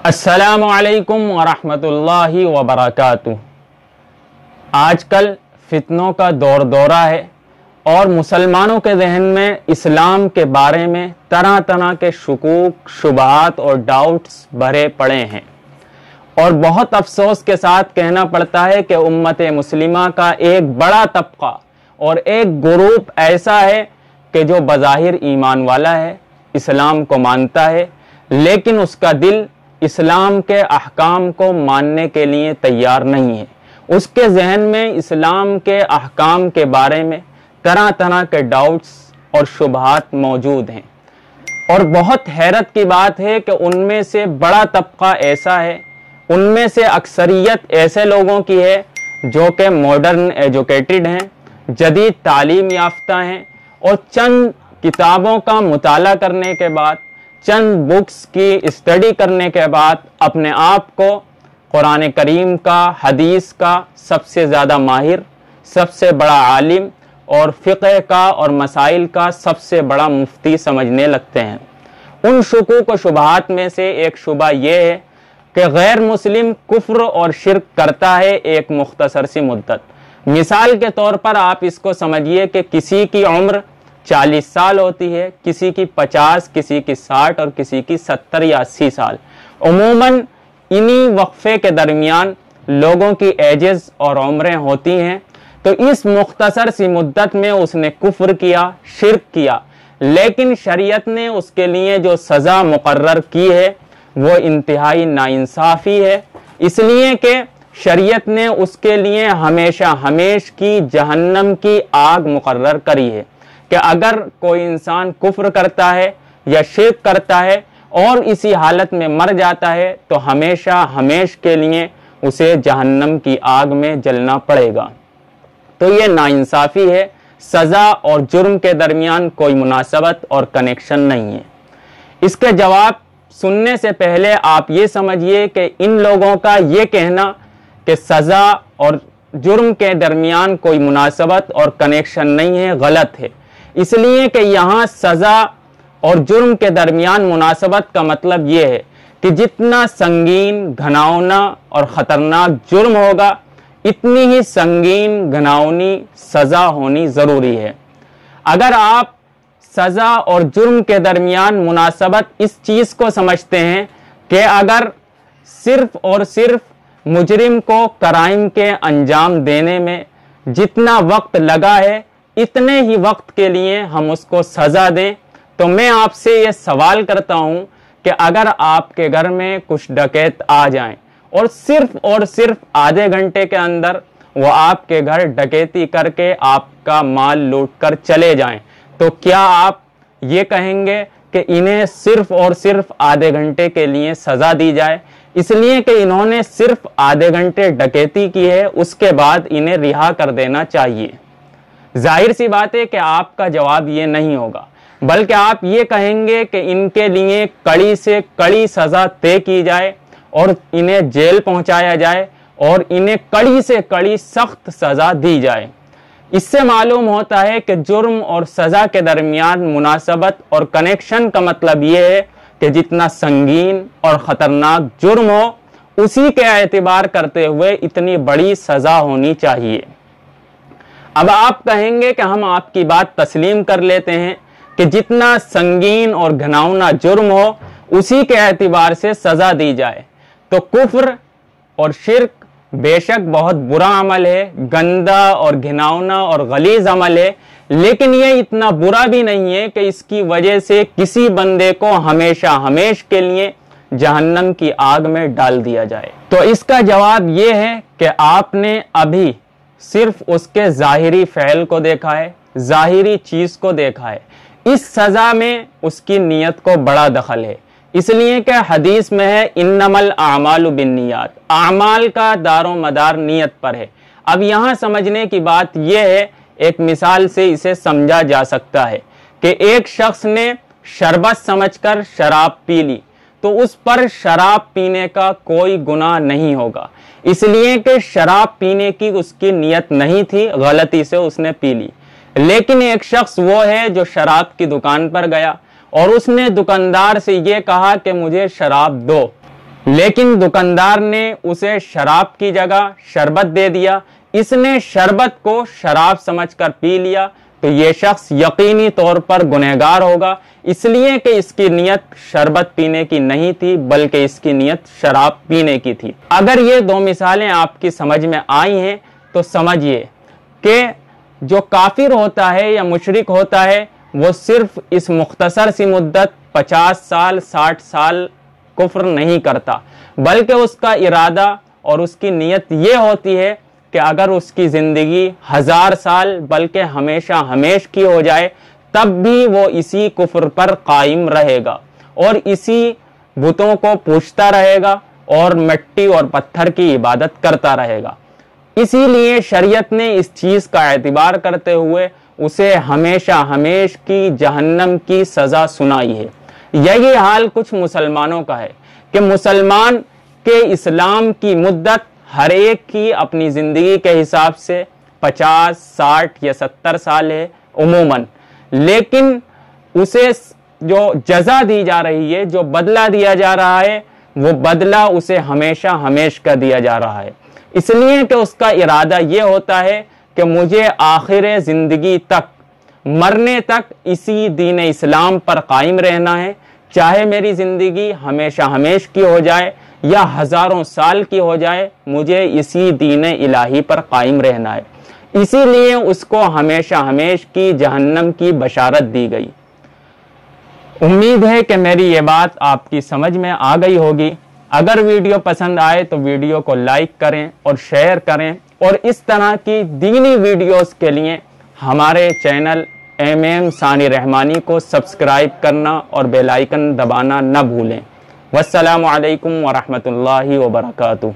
السلام علیکم ورحمۃ اللہ وبرکاتہ۔ آج کل فتنوں کا دور دورہ ہے اور مسلمانوں کے ذہن میں اسلام کے بارے میں طرح طرح کے شکوک، شبہات اور ڈاؤٹس بھرے پڑے ہیں، اور بہت افسوس کے ساتھ کہنا پڑتا ہے کہ امت مسلمہ کا ایک بڑا طبقہ اور ایک گروپ ایسا ہے کہ جو بظاہر ایمان والا ہے، اسلام کو مانتا ہے، لیکن اس کا دل اسلام کے احکام کو ماننے کے لیے تیار نہیں ہے۔ اس کے ذہن میں اسلام کے احکام کے بارے میں طرح طرح کے ڈاؤٹس اور شبہات موجود ہیں، اور بہت حیرت کی بات ہے کہ ان میں سے بڑا طبقہ ایسا ہے، ان میں سے اکثریت ایسے لوگوں کی ہے جو کہ ماڈرن ایجوکیٹڈ ہیں، جدید تعلیم یافتہ ہیں، اور چند کتابوں کا مطالعہ کرنے کے بعد، چند بکس کی اسٹڈی کرنے کے بعد اپنے آپ کو قرآن کریم کا، حدیث کا سب سے زیادہ ماہر، سب سے بڑا عالم اور فقہ کا اور مسائل کا سب سے بڑا مفتی سمجھنے لگتے ہیں۔ ان شکوک و شبہات میں سے ایک شبہ یہ ہے کہ غیر مسلم کفر اور شرک کرتا ہے ایک مختصر سی مدت۔ مثال کے طور پر آپ اس کو سمجھیے کہ کسی کی عمر 40 سال ہوتی ہے، کسی کی 50، کسی کی 60 اور کسی کی 70 یا 80 سال۔ عموماً انہی وقفے کے درمیان لوگوں کی ایجز اور عمریں ہوتی ہیں، تو اس مختصر سی مدت میں اس نے کفر کیا، شرک کیا، لیکن شریعت نے اس کے لیے جو سزا مقرر کی ہے وہ انتہائی ناانصافی ہے، اس لیے کہ شریعت نے اس کے لیے ہمیشہ ہمیش کی جہنم کی آگ مقرر کری ہے کہ اگر کوئی انسان کفر کرتا ہے یا شرک کرتا ہے اور اسی حالت میں مر جاتا ہے تو ہمیشہ ہمیش کے لیے اسے جہنم کی آگ میں جلنا پڑے گا۔ تو یہ ناانصافی ہے، سزا اور جرم کے درمیان کوئی مناسبت اور کنیکشن نہیں ہے۔ اس کے جواب سننے سے پہلے آپ یہ سمجھیے کہ ان لوگوں کا یہ کہنا کہ سزا اور جرم کے درمیان کوئی مناسبت اور کنیکشن نہیں ہے، غلط ہے، اس لیے کہ یہاں سزا اور جرم کے درمیان مناسبت کا مطلب یہ ہے کہ جتنا سنگین، گھناؤنا اور خطرناک جرم ہوگا، اتنی ہی سنگین، گھناؤنی سزا ہونی ضروری ہے۔ اگر آپ سزا اور جرم کے درمیان مناسبت اس چیز کو سمجھتے ہیں کہ اگر صرف اور صرف مجرم کو کرائم کے انجام دینے میں جتنا وقت لگا ہے اتنے ہی وقت کے لیے ہم اس کو سزا دیں، تو میں آپ سے یہ سوال کرتا ہوں کہ اگر آپ کے گھر میں کچھ ڈکیت آ جائیں اور صرف آدھے گھنٹے کے اندر وہ آپ کے گھر ڈکیتی کر کے آپ کا مال لوٹ کر چلے جائیں، تو کیا آپ یہ کہیں گے کہ انہیں صرف آدھے گھنٹے کے لیے سزا دی جائے، اس لیے کہ انہوں نے صرف آدھے گھنٹے ڈکیتی کی ہے، اس کے بعد انہیں رہا کر دینا چاہیے؟ ظاہر سی بات ہے کہ آپ کا جواب یہ نہیں ہوگا، بلکہ آپ یہ کہیں گے کہ ان کے لیے کڑی سے کڑی سزا طے کی جائے اور انہیں جیل پہنچایا جائے اور انہیں کڑی سے کڑی سخت سزا دی جائے۔ اس سے معلوم ہوتا ہے کہ جرم اور سزا کے درمیان مناسبت اور کنیکشن کا مطلب یہ ہے کہ جتنا سنگین اور خطرناک جرم ہو اسی کے اعتبار کرتے ہوئے اتنی بڑی سزا ہونی چاہیے۔ اب آپ کہیں گے کہ ہم آپ کی بات تسلیم کر لیتے ہیں کہ جتنا سنگین اور گھناؤنا جرم ہو اسی کے اعتبار سے سزا دی جائے، تو کفر اور شرک بے شک بہت برا عمل ہے، گندا اور گھناؤنا اور غلیظ عمل ہے، لیکن یہ اتنا برا بھی نہیں ہے کہ اس کی وجہ سے کسی بندے کو ہمیشہ ہمیش کے لیے جہنم کی آگ میں ڈال دیا جائے۔ تو اس کا جواب یہ ہے کہ آپ نے ابھی صرف اس کے ظاہری فعل کو دیکھا ہے، ظاہری چیز کو دیکھا ہے، اس سزا میں اس کی نیت کو بڑا دخل ہے، اس لیے کہ حدیث میں ہے انما الاعمال بالنیات، اعمال کا دار و مدار نیت پر ہے۔ اب یہاں سمجھنے کی بات یہ ہے، ایک مثال سے اسے سمجھا جا سکتا ہے کہ ایک شخص نے شربت سمجھ کر شراب پی لی تو اس پر شراب پینے کا کوئی گناہ نہیں ہوگا، اس لیے کہ شراب پینے کی اس کی نیت نہیں تھی، غلطی سے اس نے پی لی۔ لیکن ایک شخص وہ ہے جو شراب کی دکان پر گیا اور اس نے دکاندار سے یہ کہا کہ مجھے شراب دو، لیکن دکاندار نے اسے شراب کی جگہ شربت دے دیا، اس نے شربت کو شراب سمجھ کر پی لیا، تو یہ شخص یقینی طور پر گنہگار ہوگا، اس لیے کہ اس کی نیت شربت پینے کی نہیں تھی بلکہ اس کی نیت شراب پینے کی تھی۔ اگر یہ دو مثالیں آپ کی سمجھ میں آئی ہیں تو سمجھیے کہ جو کافر ہوتا ہے یا مشرک ہوتا ہے وہ صرف اس مختصر سی مدت 50 سال 60 سال کفر نہیں کرتا، بلکہ اس کا ارادہ اور اس کی نیت یہ ہوتی ہے کہ اگر اس کی زندگی 1000 سال بلکہ ہمیشہ ہمیش کی ہو جائے تب بھی وہ اسی کفر پر قائم رہے گا اور اسی بتوں کو پوجتا رہے گا اور مٹی اور پتھر کی عبادت کرتا رہے گا۔ اسی لیے شریعت نے اس چیز کا اعتبار کرتے ہوئے اسے ہمیشہ ہمیش کی جہنم کی سزا سنائی ہے۔ یہی حال کچھ مسلمانوں کا ہے کہ مسلمان کے اسلام کی مدت ہر ایک کی اپنی زندگی کے حساب سے 50 60 یا 70 سال ہے عموماً، لیکن اسے جو جزا دی جا رہی ہے، جو بدلہ دیا جا رہا ہے، وہ بدلہ اسے ہمیشہ ہمیش کا دیا جا رہا ہے، اس لیے کہ اس کا ارادہ یہ ہوتا ہے کہ مجھے آخر زندگی تک، مرنے تک اسی دین اسلام پر قائم رہنا ہے، چاہے میری زندگی ہمیشہ ہمیش کی ہو جائے یا ہزاروں سال کی ہو جائے، مجھے اسی دین الہی پر قائم رہنا ہے۔ اسی لیے اس کو ہمیشہ ہمیش کی جہنم کی بشارت دی گئی۔ امید ہے کہ میری یہ بات آپ کی سمجھ میں آ گئی ہوگی۔ اگر ویڈیو پسند آئے تو ویڈیو کو لائک کریں اور شیئر کریں، اور اس طرح کی دینی ویڈیوز کے لیے ہمارے چینل MM ثانی رحمانی کو سبسکرائب کرنا اور بیل آئیکن دبانا نہ بھولیں۔ والسلام علیکم ورحمۃ اللہ وبرکاتہ۔